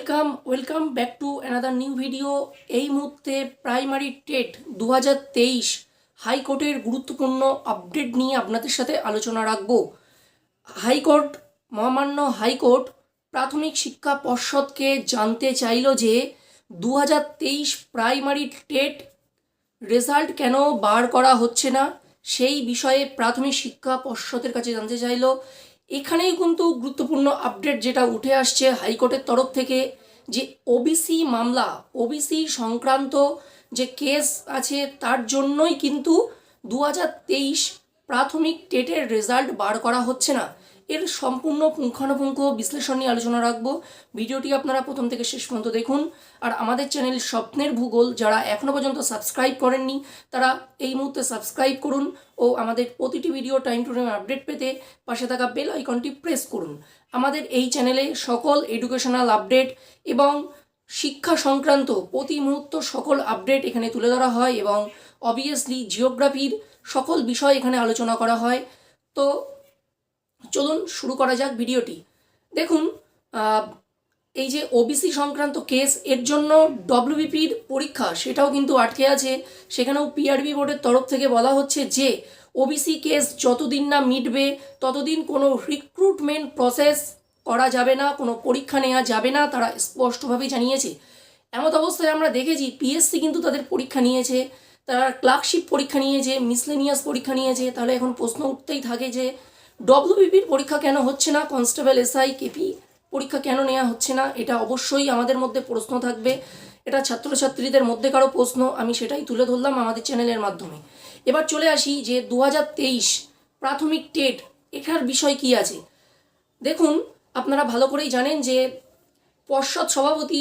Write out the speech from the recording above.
Welcome back to another new video. এই মুহূর্তে primary TET 2023 হাইকোর্টের গুরুত্বপূর্ণ আপডেট নিয়ে আপনাদের সাথে আলোচনা রাখব। হাইকোর্ট, মহামান্য হাইকোর্ট প্রাথমিক শিক্ষা পর্ষদকে জানতে চাইল যে 2023 প্রাইমারি টেট রেজাল্ট কেন বার করা হচ্ছে না, সেই বিষয়ে প্রাথমিক শিক্ষা পর্ষদের কাছে জানতে চাইল। এখানেই কিন্তু গুরুত্বপূর্ণ আপডেট যেটা উঠে আসছে হাইকোর্টের তরফ থেকে, যে ওবিসি মামলা, ওবিসি সংক্রান্ত যে কেস আছে তার জন্যই কিন্তু 2023 প্রাথমিক টেটের রেজাল্ট বার করা হচ্ছে না। এর সম্পূর্ণ পুঙ্খানুপুঙ্খ বিশ্লেষণ নিয়ে আলোচনা রাখবো। ভিডিওটি আপনারা প্রথম থেকে শেষ পর্যন্ত দেখুন। আর আমাদের চ্যানেল স্বপ্নের ভূগোল যারা এখনও পর্যন্ত সাবস্ক্রাইব করেননি তারা এই মুহূর্তে সাবস্ক্রাইব করুন ও আমাদের প্রতিটি video time to time update পেতে পাশে থাকা বেল আইকনটি প্রেস করুন। আমাদের এই চ্যানেলে সকল এডুকেশনাল আপডেট এবং শিক্ষা সংক্রান্ত প্রতি মুহূর্ত সকল আপডেট এখানে তুলে ধরা হয় এবং অবভিয়াসলি জিওগ্রাফির সকল বিষয় এখানে আলোচনা করা হয়। তো চলুন শুরু করা যাক ভিডিওটি। দেখুন, এই যে ওবিসি সংক্রান্ত কেস, এর জন্য ডব্লিউবিপির পরীক্ষা সেটাও কিন্তু আটকে আছে। সেখানেও পিআরবি বোর্ডের তরফ থেকে বলা হচ্ছে যে ওবিসি কেস যতদিন না মিটবে ততদিন কোনো রিক্রুটমেন্ট প্রসেস করা যাবে না, কোনো পরীক্ষা নেওয়া যাবে না, তারা স্পষ্টভাবেই জানিয়েছে। এমত অবস্থায় আমরা দেখেছি পিএসসি কিন্তু তাদের পরীক্ষা নিয়েছে, তারা ক্লার্কশিপ পরীক্ষা নিয়েছে, মিসলেনিয়াস পরীক্ষা নিয়েছে। তাহলে এখন প্রশ্ন উঠতেই থাকে যে ডব্লিউবিপির পরীক্ষা কেন হচ্ছে না, কনস্টেবল, এসআই, কেপি পরীক্ষা কেন নেওয়া হচ্ছে না? এটা অবশ্যই আমাদের মধ্যে প্রশ্ন থাকবে। এটা ছাত্রছাত্রীদের মধ্যে কারো প্রশ্ন, আমি সেটাই তুলে ধরলাম আমাদের চ্যানেলের মাধ্যমে। এবার চলে আসি যে 2023 প্রাথমিক টেট, এটার বিষয় কি আছে। দেখুন, আপনারা ভালো করেই জানেন যে পর্ষদ সভাপতি